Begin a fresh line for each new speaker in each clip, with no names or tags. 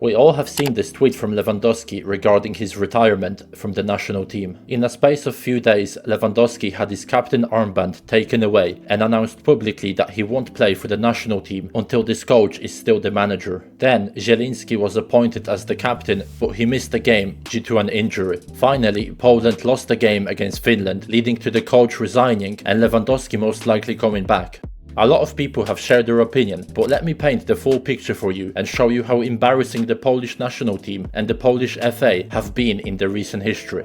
We all have seen this tweet from Lewandowski regarding his retirement from the national team. In a space of few days, Lewandowski had his captain armband taken away and announced publicly that he won't play for the national team until this coach is still the manager. Then, Zieliński was appointed as the captain, but he missed the game due to an injury. Finally, Poland lost the game against Finland, leading to the coach resigning and Lewandowski most likely coming back. A lot of people have shared their opinion, but let me paint the full picture for you and show you how embarrassing the Polish national team and the Polish FA have been in the recent history.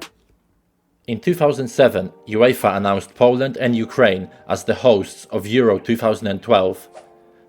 In 2007, UEFA announced Poland and Ukraine as the hosts of Euro 2012.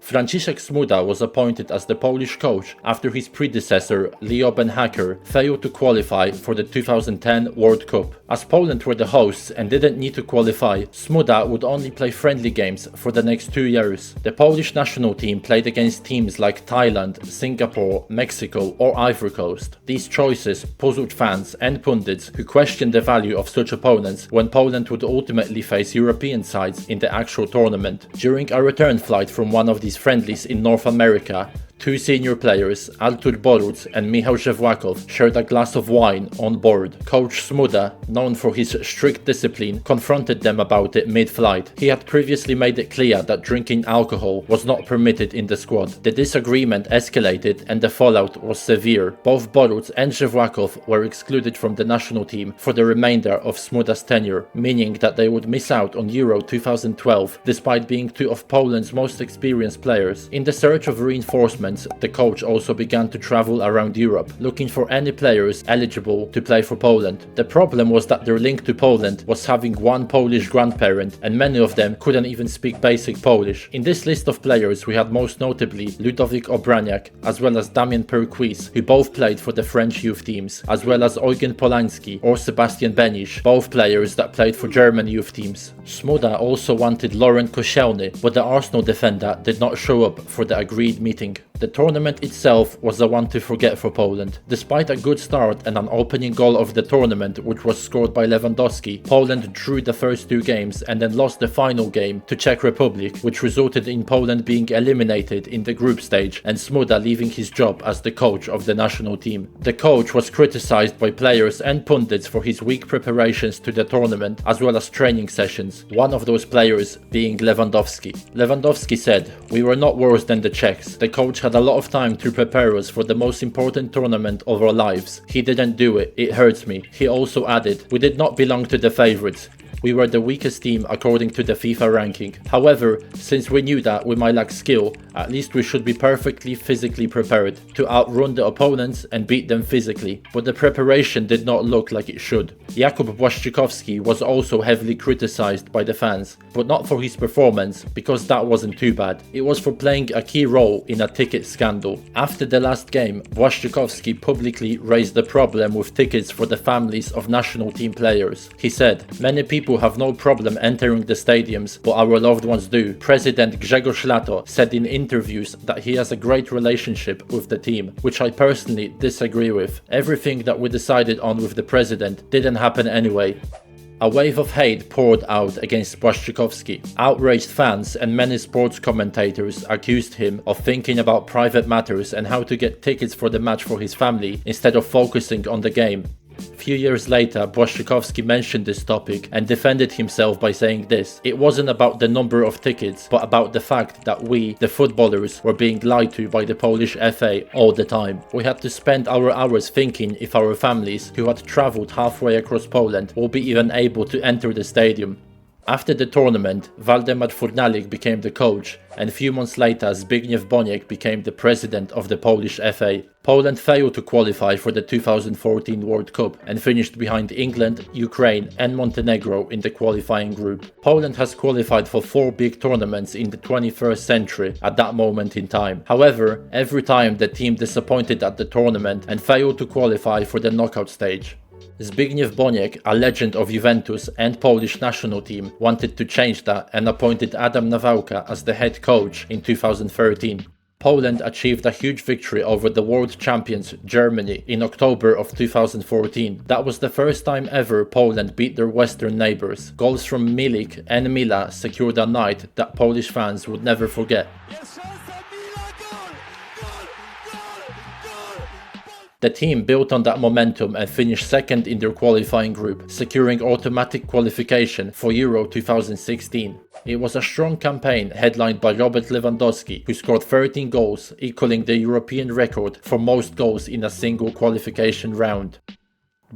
Franciszek Smuda was appointed as the Polish coach after his predecessor, Leo Ben-Hacker, failed to qualify for the 2010 World Cup. As Poland were the hosts and didn't need to qualify, Smuda would only play friendly games for the next 2 years. The Polish national team played against teams like Thailand, Singapore, Mexico or Ivory Coast. These choices puzzled fans and pundits who questioned the value of such opponents when Poland would ultimately face European sides in the actual tournament. During a return flight from one of these friendlies in North America, two senior players, Artur Boruc and Michał Żewłakow, shared a glass of wine on board. Coach Smuda, known for his strict discipline, confronted them about it mid-flight. He had previously made it clear that drinking alcohol was not permitted in the squad. The disagreement escalated and the fallout was severe. Both Boruc and Żewłakow were excluded from the national team for the remainder of Smuda's tenure, meaning that they would miss out on Euro 2012 despite being two of Poland's most experienced players. In the search of reinforcements, the coach also began to travel around Europe, looking for any players eligible to play for Poland. The problem was that their link to Poland was having one Polish grandparent, and many of them couldn't even speak basic Polish. In this list of players we had most notably Ludovic Obraniak, as well as Damien Perquis, who both played for the French youth teams, as well as Eugen Polański or Sebastian Benisz, both players that played for German youth teams. Smuda also wanted Laurent Koscielny, but the Arsenal defender did not show up for the agreed meeting. The tournament itself was a one to forget for Poland. Despite a good start and an opening goal of the tournament which was scored by Lewandowski, Poland drew the first two games and then lost the final game to Czech Republic, which resulted in Poland being eliminated in the group stage and Smuda leaving his job as the coach of the national team. The coach was criticized by players and pundits for his weak preparations to the tournament as well as training sessions, one of those players being Lewandowski. Lewandowski said, "We were not worse than the Czechs. The coach had a lot of time to prepare us for the most important tournament of our lives. He didn't do it. It hurts me." He also added, "We did not belong to the favorites. We were the weakest team according to the FIFA ranking. However, since we knew that we might lack skill, at least we should be perfectly physically prepared to outrun the opponents and beat them physically. But the preparation did not look like it should." Jakub Błaszczykowski was also heavily criticized by the fans, but not for his performance, because that wasn't too bad. It was for playing a key role in a ticket scandal. After the last game, Błaszczykowski publicly raised the problem with tickets for the families of national team players. He said, "Many people have no problem entering the stadiums, but our loved ones do." President Grzegorz Lato said in interviews that he has a great relationship with the team, which I personally disagree with. Everything that we decided on with the president didn't happen anyway. A wave of hate poured out against Błaszczykowski. Outraged fans and many sports commentators accused him of thinking about private matters and how to get tickets for the match for his family instead of focusing on the game. A few years later, Błaszczykowski mentioned this topic and defended himself by saying this: "It wasn't about the number of tickets, but about the fact that we, the footballers, were being lied to by the Polish FA all the time. We had to spend our hours thinking if our families, who had travelled halfway across Poland, will be even able to enter the stadium." After the tournament, Waldemar Furnalik became the coach, and a few months later Zbigniew Boniek became the president of the Polish FA. Poland failed to qualify for the 2014 World Cup and finished behind England, Ukraine and Montenegro in the qualifying group. Poland has qualified for 4 big tournaments in the 21st century at that moment in time. However, every time the team disappointed at the tournament and failed to qualify for the knockout stage. Zbigniew Boniek, a legend of Juventus and Polish national team, wanted to change that and appointed Adam Nawalka as the head coach in 2013. Poland achieved a huge victory over the world champions Germany in October of 2014. That was the first time ever Poland beat their western neighbors. Goals from Milik and Mila secured a night that Polish fans would never forget. The team built on that momentum and finished second in their qualifying group, securing automatic qualification for Euro 2016. It was a strong campaign headlined by Robert Lewandowski, who scored 13 goals, equaling the European record for most goals in a single qualification round.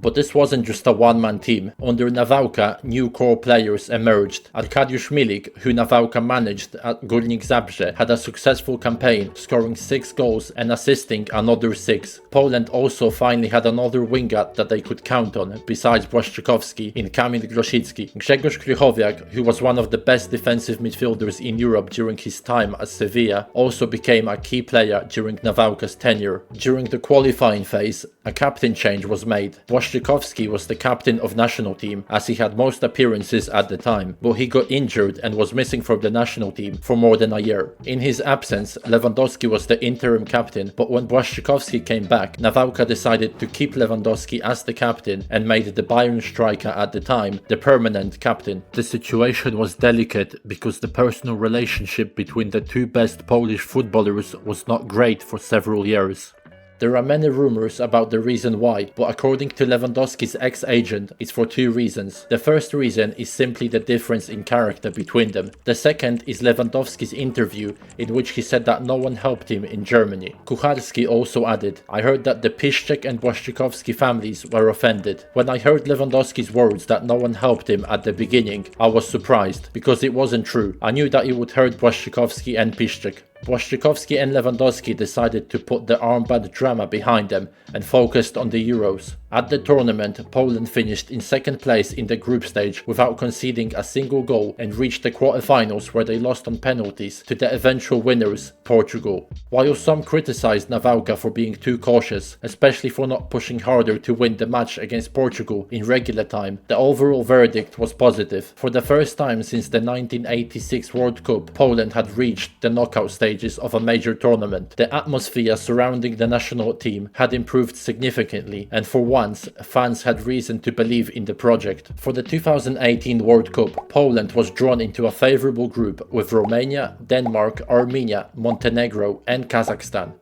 But this wasn't just a one-man team. Under Nawalka, new core players emerged. Arkadiusz Milik, who Nawalka managed at Górnik Zabrze, had a successful campaign, scoring 6 goals and assisting another 6. Poland also finally had another winger that they could count on, besides Błaszczykowski, in Kamil Grosicki. Grzegorz Krychowiak, who was one of the best defensive midfielders in Europe during his time at Sevilla, also became a key player during Nawalka's tenure. During the qualifying phase, a captain change was made. Błaszczykowski was the captain of national team, as he had most appearances at the time, but he got injured and was missing from the national team for more than a year. In his absence, Lewandowski was the interim captain, but when Błaszczykowski came back, Nawalka decided to keep Lewandowski as the captain and made the Bayern striker at the time the permanent captain. The situation was delicate because the personal relationship between the two best Polish footballers was not great for several years. There are many rumors about the reason why, but according to Lewandowski's ex-agent, it's for 2 reasons. The first reason is simply the difference in character between them. The second is Lewandowski's interview, in which he said that no one helped him in Germany. Kucharski also added, "I heard that the Piszczek and Błaszczykowski families were offended. When I heard Lewandowski's words that no one helped him at the beginning, I was surprised, because it wasn't true. I knew that it would hurt Błaszczykowski and Piszczek." Błaszczykowski and Lewandowski decided to put the armband drama behind them and focused on the Euros. At the tournament, Poland finished in second place in the group stage without conceding a single goal and reached the quarterfinals, where they lost on penalties to the eventual winners, Portugal. While some criticized Nawalka for being too cautious, especially for not pushing harder to win the match against Portugal in regular time, the overall verdict was positive. For the first time since the 1986 World Cup, Poland had reached the knockout stages of a major tournament. The atmosphere surrounding the national team had improved significantly, and for once, fans had reason to believe in the project. For the 2018 World Cup, Poland was drawn into a favorable group with Romania, Denmark, Armenia, Montenegro and Kazakhstan.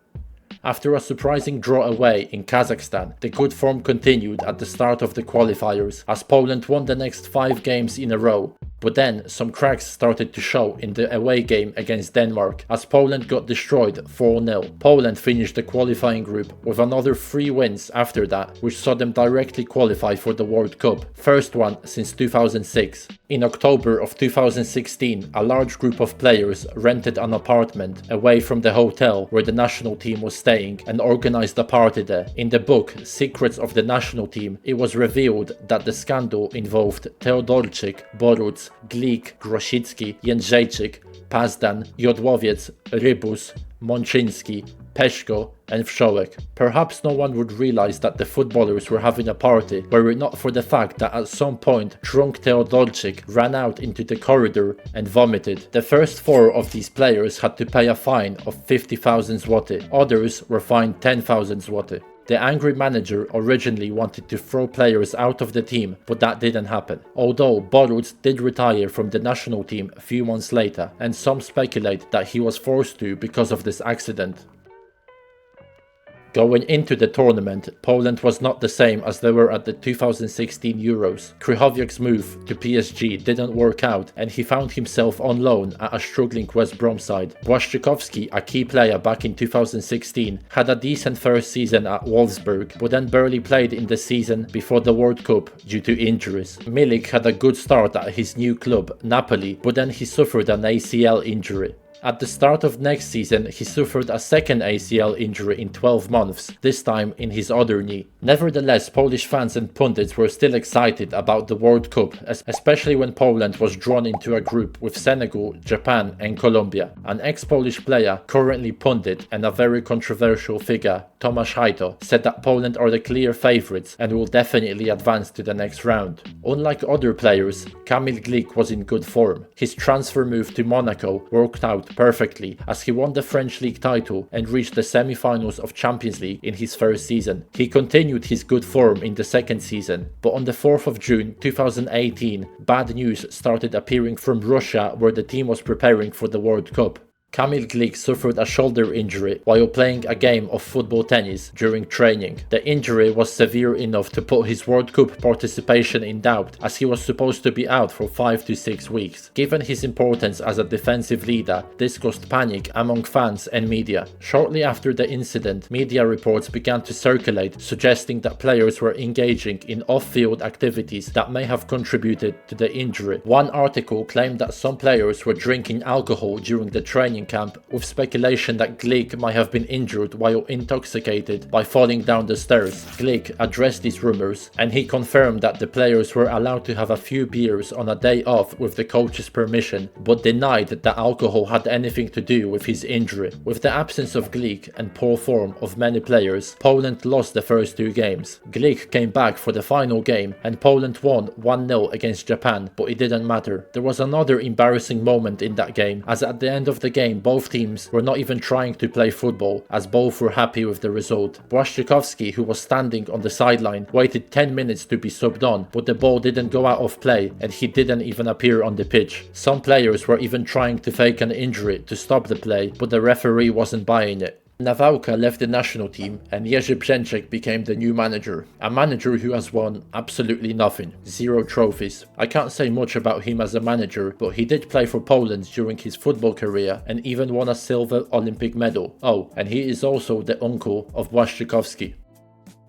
After a surprising draw away in Kazakhstan, the good form continued at the start of the qualifiers, as Poland won the next 5 games in a row. But then some cracks started to show in the away game against Denmark, as Poland got destroyed 4-0. Poland finished the qualifying group with another 3 wins after that, which saw them directly qualify for the World Cup, first one since 2006. In October of 2016, a large group of players rented an apartment away from the hotel where the national team was staying and organized a party there. In the book Secrets of the National Team, it was revealed that the scandal involved Teodorczyk, Boruc, Glik, Grosicki, Jędrzejczyk, Pazdan, Jodłowiec, Rybus, Mączyński, Peszko and Wszołek. Perhaps no one would realize that the footballers were having a party were it not for the fact that at some point drunk Teodorczyk ran out into the corridor and vomited. The first 4 of these players had to pay a fine of 50,000 zloty. Others were fined 10,000 zloty. The angry manager originally wanted to throw players out of the team, but that didn't happen. Although Boruc did retire from the national team a few months later, and some speculate that he was forced to because of this accident. Going into the tournament, Poland was not the same as they were at the 2016 Euros. Krychowiak's move to PSG didn't work out, and he found himself on loan at a struggling West Brom side. Błaszczykowski, a key player back in 2016, had a decent first season at Wolfsburg, but then barely played in the season before the World Cup due to injuries. Milik had a good start at his new club, Napoli, but then he suffered an ACL injury. At the start of next season, he suffered a second ACL injury in 12 months, this time in his other knee. Nevertheless, Polish fans and pundits were still excited about the World Cup, especially when Poland was drawn into a group with Senegal, Japan and Colombia. An ex-Polish player, currently pundit and a very controversial figure, Tomasz Hajto, said that Poland are the clear favourites and will definitely advance to the next round. Unlike other players, Kamil Glik was in good form. His transfer move to Monaco worked out perfectly, as he won the French league title and reached the semi-finals of Champions League in his first season. He continued his good form in the second season, but on the 4th of June 2018, bad news started appearing from Russia, where the team was preparing for the World Cup. Kamil Glik suffered a shoulder injury while playing a game of football tennis during training. The injury was severe enough to put his World Cup participation in doubt, as he was supposed to be out for 5 to 6 weeks. Given his importance as a defensive leader, this caused panic among fans and media. Shortly after the incident, media reports began to circulate suggesting that players were engaging in off-field activities that may have contributed to the injury. One article claimed that some players were drinking alcohol during the training camp, with speculation that Glik might have been injured while intoxicated by falling down the stairs. Glik addressed these rumors, and he confirmed that the players were allowed to have a few beers on a day off with the coach's permission, but denied that alcohol had anything to do with his injury. With the absence of Glik and poor form of many players, Poland lost the first 2 games. Glik came back for the final game, and Poland won 1-0 against Japan, but it didn't matter. There was another embarrassing moment in that game, as at the end of the game both teams were not even trying to play football, as both were happy with the result. Brzeczek, who was standing on the sideline, waited 10 minutes to be subbed on, but the ball didn't go out of play and he didn't even appear on the pitch. Some players were even trying to fake an injury to stop the play, but the referee wasn't buying it. Nawalka left the national team and Brzeczek became the new manager. A manager who has won absolutely nothing. 0 trophies. I can't say much about him as a manager, but he did play for Poland during his football career and even won a silver Olympic medal. Oh, and he is also the uncle of Brzeczek.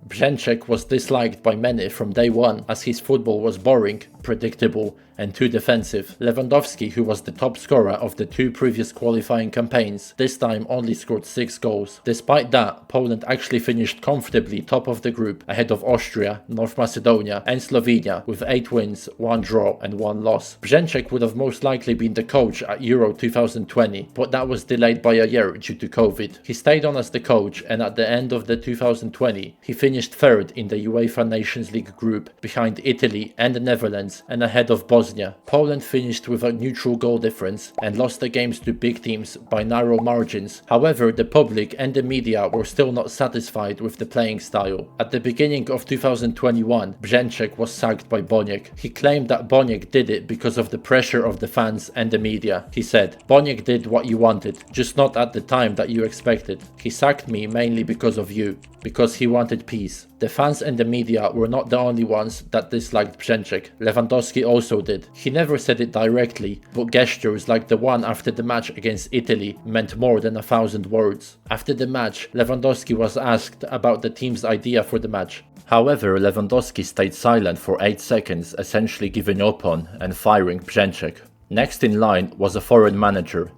Brzeczek was disliked by many from day one, as his football was boring, predictable and too defensive. Lewandowski, who was the top scorer of the 2 previous qualifying campaigns, this time only scored 6 goals. Despite that, Poland actually finished comfortably top of the group, ahead of Austria, North Macedonia and Slovenia, with 8 wins, 1 draw and 1 loss. Brzeczek would have most likely been the coach at Euro 2020, but that was delayed by a year due to COVID. He stayed on as the coach, and at the end of the 2020, he finished 3rd in the UEFA Nations League group, behind Italy and the Netherlands and ahead of Bosnia. Poland finished with a neutral goal difference and lost the games to big teams by narrow margins. However, the public and the media were still not satisfied with the playing style. At the beginning of 2021, Brzeczek was sacked by Boniek. He claimed that Boniek did it because of the pressure of the fans and the media. He said, "Boniek did what you wanted, just not at the time that you expected. He sacked me mainly because of you, because he wanted peace." The fans and the media were not the only ones that disliked Brzeczek. Lewandowski also did. He never said it directly, but gestures like the one after the match against Italy meant more than 1,000 words. After the match, Lewandowski was asked about the team's idea for the match. However, Lewandowski stayed silent for 8 seconds, essentially giving up on and firing Brzeczek. Next in line was a foreign manager,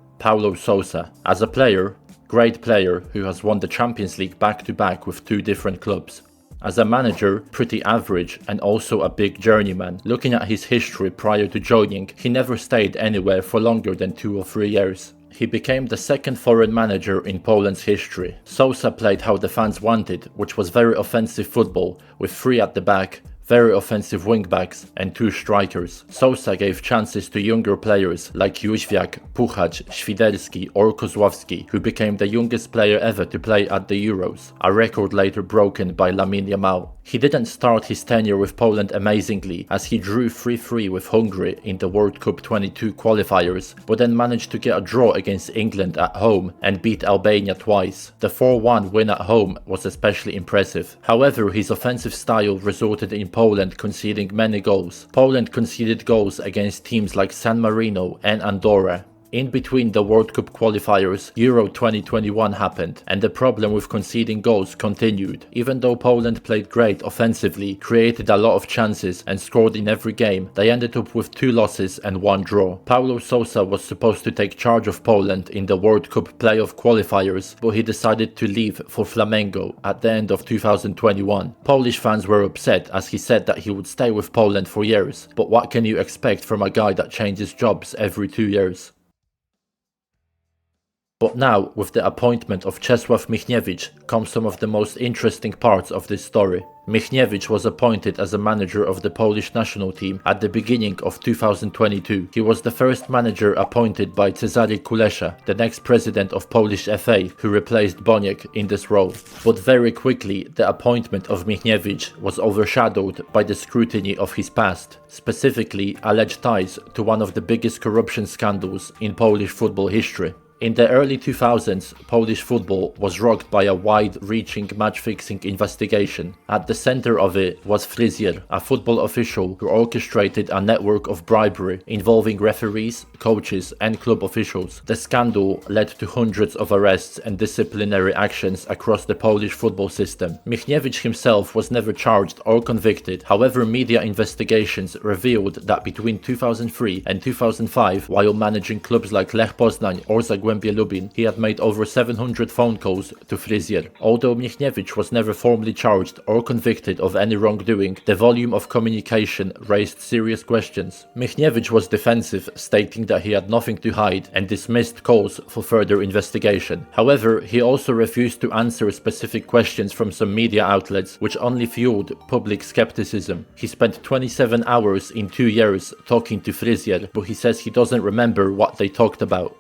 Sosa. As a player, great player who has won the Champions League back-to-back with 2 different clubs. As a manager, pretty average and also a big journeyman. Looking at his history prior to joining, he never stayed anywhere for longer than 2 or 3 years. He became the 2nd foreign manager in Poland's history. Sosa played how the fans wanted, which was very offensive football, with 3 at the back, very offensive wingbacks and 2 strikers. Sosa gave chances to younger players like Jóźwiak, Puchacz, Świderski or Kozłowski, who became the youngest player ever to play at the Euros, a record later broken by Lamine Yamal. He didn't start his tenure with Poland amazingly, as he drew 3-3 with Hungary in the World Cup 22 qualifiers, but then managed to get a draw against England at home and beat Albania twice. The 4-1 win at home was especially impressive. However, his offensive style resulted in Poland conceding many goals. Poland conceded goals against teams like San Marino and Andorra. In between the World Cup qualifiers, Euro 2021 happened, and the problem with conceding goals continued. Even though Poland played great offensively, created a lot of chances and scored in every game, they ended up with 2 losses and 1 draw. Sosa was supposed to take charge of Poland in the World Cup playoff qualifiers, but he decided to leave for Flamengo at the end of 2021. Polish fans were upset, as he said that he would stay with Poland for years, but what can you expect from a guy that changes jobs every 2 years? But now, with the appointment of Michniewicz, come some of the most interesting parts of this story. Michniewicz was appointed as a manager of the Polish national team at the beginning of 2022. He was the first manager appointed by Cezary Kulesza, the next president of Polish FA, who replaced Boniek in this role. But very quickly, the appointment of Michniewicz was overshadowed by the scrutiny of his past, specifically alleged ties to one of the biggest corruption scandals in Polish football history. In the early 2000s, Polish football was rocked by a wide-reaching match-fixing investigation. At the center of it was Fryzjer, a football official who orchestrated a network of bribery involving referees, coaches and club officials. The scandal led to hundreds of arrests and disciplinary actions across the Polish football system. Michniewicz himself was never charged or convicted. However, media investigations revealed that between 2003 and 2005, while managing clubs like Lech Poznań or Zagłębie Lubin, he had made over 700 phone calls to Fryzjer. Although Michniewicz was never formally charged or convicted of any wrongdoing, the volume of communication raised serious questions. Michniewicz was defensive, stating that he had nothing to hide and dismissed calls for further investigation. However, he also refused to answer specific questions from some media outlets, which only fueled public skepticism. He spent 27 hours in 2 years talking to Fryzjer, but he says he doesn't remember what they talked about.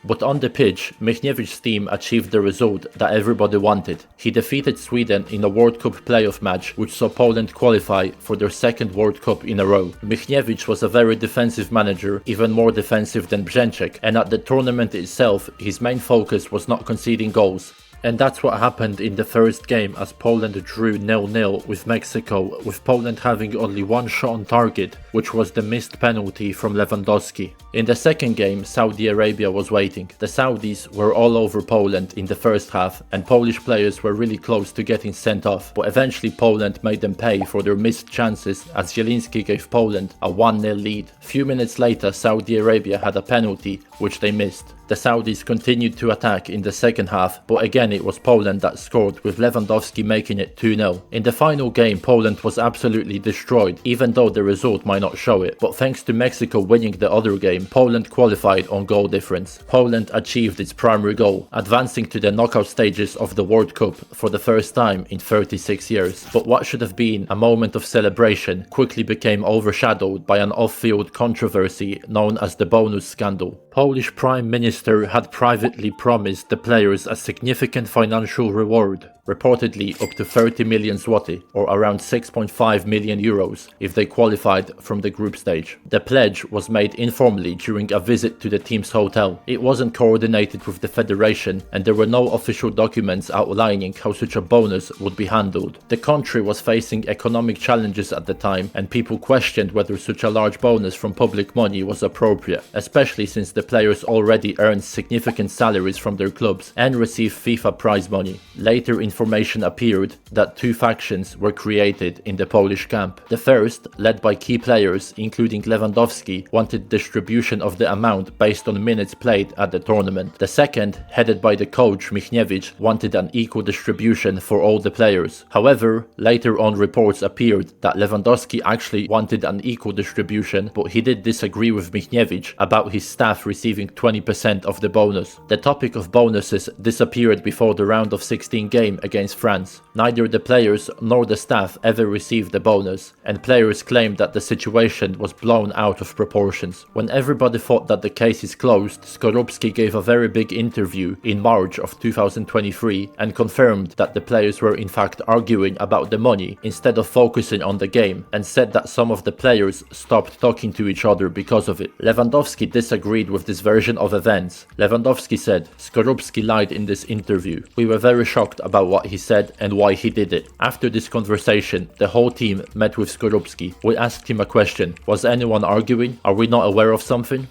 But on the pitch, Michniewicz's team achieved the result that everybody wanted. He defeated Sweden in a World Cup playoff match, which saw Poland qualify for their second World Cup in a row. Michniewicz was a very defensive manager, even more defensive than Brzeczek, and at the tournament itself, his main focus was not conceding goals. And that's what happened in the first game, as Poland drew 0-0 with Mexico, with Poland having only one shot on target, which was the missed penalty from Lewandowski. In the second game, Saudi Arabia was waiting. The Saudis were all over Poland in the first half, and Polish players were really close to getting sent off, but eventually Poland made them pay for their missed chances, as Zielinski gave Poland a 1-0 lead. Few minutes later, Saudi Arabia had a penalty, which they missed. The Saudis continued to attack in the second half, but again it was Poland that scored, with Lewandowski making it 2-0. In the final game, Poland was absolutely destroyed, even though the result might not show it. But thanks to Mexico winning the other game, Poland qualified on goal difference. Poland achieved its primary goal, advancing to the knockout stages of the World Cup for the first time in 36 years. But what should have been a moment of celebration quickly became overshadowed by an off-field controversy known as the bonus scandal. Polish Prime Minister had privately promised the players a significant financial reward, reportedly up to 30 million zloty, or around 6.5 million euros, if they qualified from the group stage. The pledge was made informally during a visit to the team's hotel. It wasn't coordinated with the federation, and there were no official documents outlining how such a bonus would be handled. The country was facing economic challenges at the time, and people questioned whether such a large bonus from public money was appropriate, especially since the players already earned significant salaries from their clubs and received FIFA prize money. Later information appeared that two factions were created in the Polish camp. The first, led by key players including Lewandowski, wanted distribution of the amount based on minutes played at the tournament. The second, headed by the coach Michniewicz, wanted an equal distribution for all the players. However, later on reports appeared that Lewandowski actually wanted an equal distribution, but he did disagree with Michniewicz about his staff receiving 20% of the bonus. The topic of bonuses disappeared before the round of 16 game against France. Neither the players nor the staff ever received the bonus, and players claimed that the situation was blown out of proportions. When everybody thought that the case is closed, Skorupski gave a very big interview in March of 2023 and confirmed that the players were in fact arguing about the money instead of focusing on the game, and said that some of the players stopped talking to each other because of it. Lewandowski disagreed with this version of events. Lewandowski said, "Skorupski lied in this interview. We were very shocked about what he said and why he did it." After this conversation, the whole team met with Skorupski. We asked him a question: was anyone arguing? Are we not aware of something?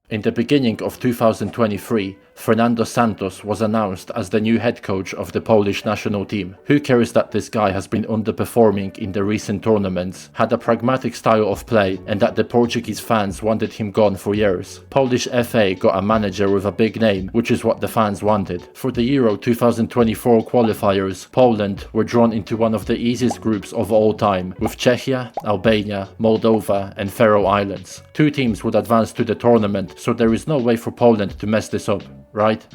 In the beginning of 2023, Fernando Santos was announced as the new head coach of the Polish national team. Who cares that this guy has been underperforming in the recent tournaments, had a pragmatic style of play, and that the Portuguese fans wanted him gone for years? Polish FA got a manager with a big name, which is what the fans wanted. For the Euro 2024 qualifiers, Poland were drawn into one of the easiest groups of all time, with Czechia, Albania, Moldova and Faroe Islands. Two teams would advance to the tournament, so there is no way for Poland to mess this up, right?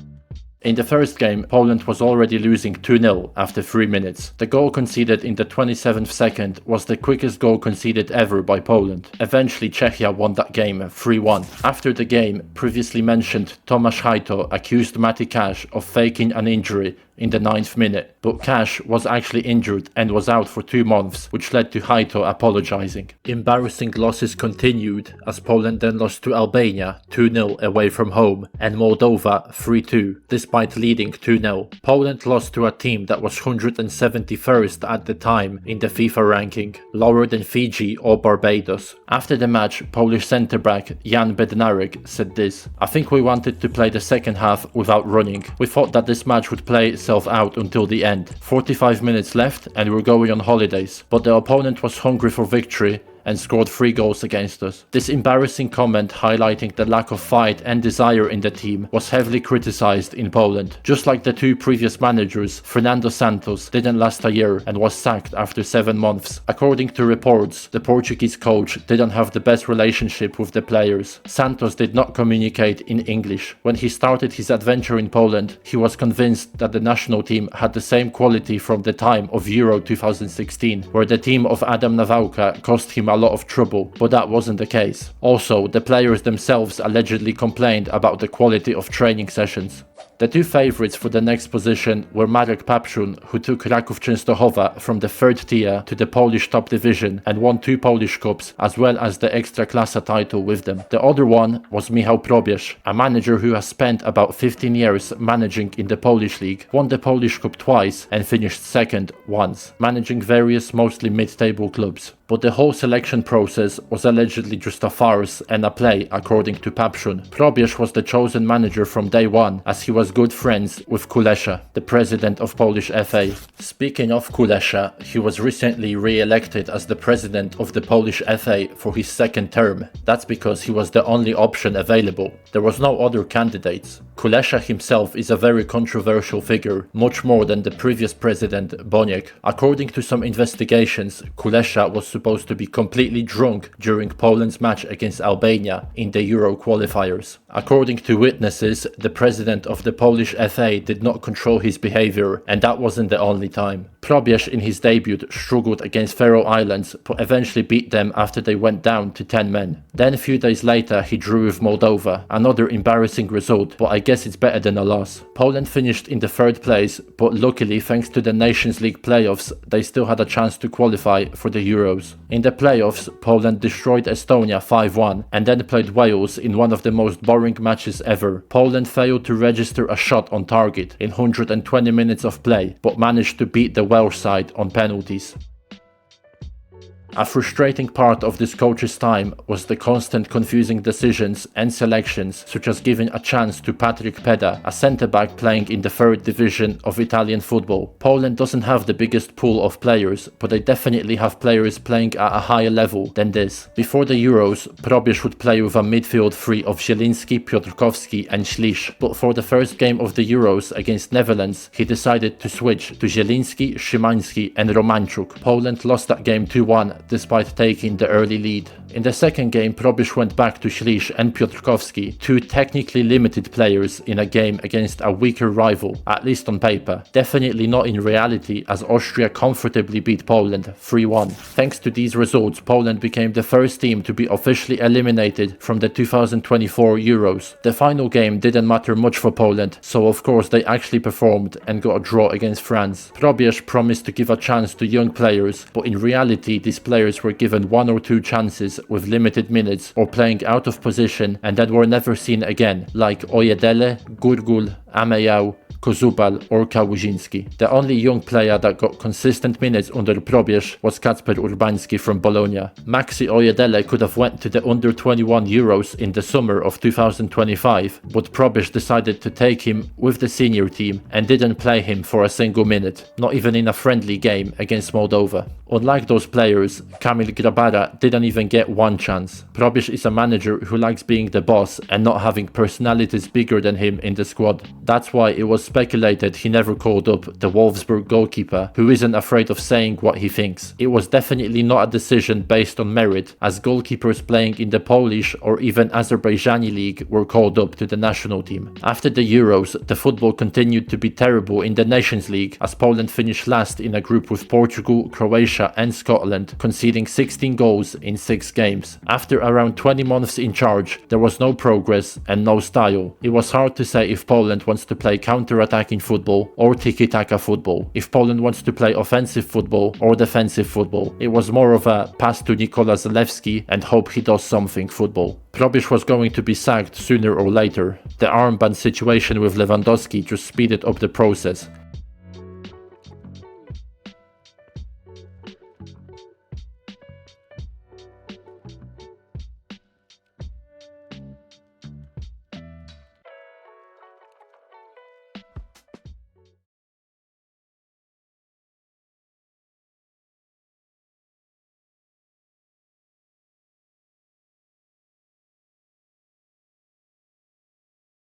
In the first game, Poland was already losing 2-0 after 3 minutes. The goal conceded in the 27th second was the quickest goal conceded ever by Poland. Eventually, Czechia won that game 3-1. After the game, previously mentioned Tomasz Hajto accused Mati Cash of faking an injury in the 9th minute, but Cash was actually injured and was out for 2 months, which led to Haito apologizing. Embarrassing losses continued as Poland then lost to Albania 2-0 away from home and Moldova 3-2, despite leading 2-0. Poland lost to a team that was 171st at the time in the FIFA ranking, lower than Fiji or Barbados. After the match, Polish centre-back Jan Bednarek said this: "I think we wanted to play the second half without running. We thought that this match would play itself out until the end. 45 minutes left and we're going on holidays. But the opponent was hungry for victory and scored 3 goals against us." This embarrassing comment, highlighting the lack of fight and desire in the team, was heavily criticized in Poland. Just like the 2 previous managers, Fernando Santos didn't last a year and was sacked after 7 months. According to reports, the Portuguese coach didn't have the best relationship with the players. Santos did not communicate in English. When he started his adventure in Poland, he was convinced that the national team had the same quality from the time of Euro 2016, where the team of Adam Nawalka cost him a lot of trouble, but that wasn't the case. Also, the players themselves allegedly complained about the quality of training sessions. The 2 favourites for the next position were Marek Papszun, who took Raków Częstochowa from the 3rd tier to the Polish top division and won 2 Polish Cups as well as the Ekstraklasa title with them. The other one was Michał Probierz, a manager who has spent about 15 years managing in the Polish league, won the Polish Cup twice and finished 2nd once, managing various mostly mid-table clubs. But the whole selection process was allegedly just a farce and a play, according to Papszun. Probierz was the chosen manager from day one, as he was good friends with Kulesza, the president of Polish FA. Speaking of Kulesza, he was recently re-elected as the president of the Polish FA for his 2nd term. That's because he was the only option available. There was no other candidates. Kulesza himself is a very controversial figure, much more than the previous president, Boniek. According to some investigations, Kulesza was supposed to be completely drunk during Poland's match against Albania in the Euro qualifiers. According to witnesses, the president of the Polish FA did not control his behavior, and that wasn't the only time. Probierz in his debut struggled against Faroe Islands, but eventually beat them after they went down to 10 men. Then a few days later he drew with Moldova, another embarrassing result, but I guess it's better than a loss. Poland finished in the 3rd place, but luckily thanks to the Nations League playoffs they still had a chance to qualify for the Euros. In the playoffs, Poland destroyed Estonia 5-1 and then played Wales in one of the most boring matches ever. Poland failed to register a shot on target in 120 minutes of play, but managed to beat the Welsh side on penalties. A frustrating part of this coach's time was the constant confusing decisions and selections, such as giving a chance to Patryk Peda, a centre-back playing in the 3rd division of Italian football. Poland doesn't have the biggest pool of players, but they definitely have players playing at a higher level than this. Before the Euros, Probierz would play with a midfield 3 of Zieliński, Piotrkowski and Ślisz, but for the first game of the Euros against Netherlands, he decided to switch to Zieliński, Szymański and Romanczuk. Poland lost that game 2-1 despite taking the early lead. In the second game, Probierz went back to Ślisz and Piotrkowski, 2 technically limited players in a game against a weaker rival, at least on paper. Definitely not in reality, as Austria comfortably beat Poland 3-1. Thanks to these results, Poland became the first team to be officially eliminated from the 2024 Euros. The final game didn't matter much for Poland, so of course they actually performed and got a draw against France. Probierz promised to give a chance to young players, but in reality these players were given 1 or 2 chances with limited minutes or playing out of position and then were never seen again, like Ojedele, Gurgul, Amejał, Kozubal or Kałuziński. The only young player that got consistent minutes under Probierz was Kacper Urbański from Bologna. Maxi Ojedele could have went to the under-21 Euros in the summer of 2025, but Probierz decided to take him with the senior team and didn't play him for a single minute, not even in a friendly game against Moldova. Unlike those players, Kamil Grabara didn't even get 1 chance. Probierz is a manager who likes being the boss and not having personalities bigger than him in the squad. That's why it was speculated he never called up the Wolfsburg goalkeeper, who isn't afraid of saying what he thinks. It was definitely not a decision based on merit, as goalkeepers playing in the Polish or even Azerbaijani league were called up to the national team. After the Euros, the football continued to be terrible in the Nations League, as Poland finished last in a group with Portugal, Croatia and Scotland, conceding 16 goals in 6 games. After around 20 months in charge, there was no progress and no style. It was hard to say if Poland wants to play counter counter-attacking football or tiki-taka football. If Poland wants to play offensive football or defensive football, it was more of a pass to Nikola Zalewski and hope he does something football. Probierz was going to be sacked sooner or later. The armband situation with Lewandowski just speeded up the process,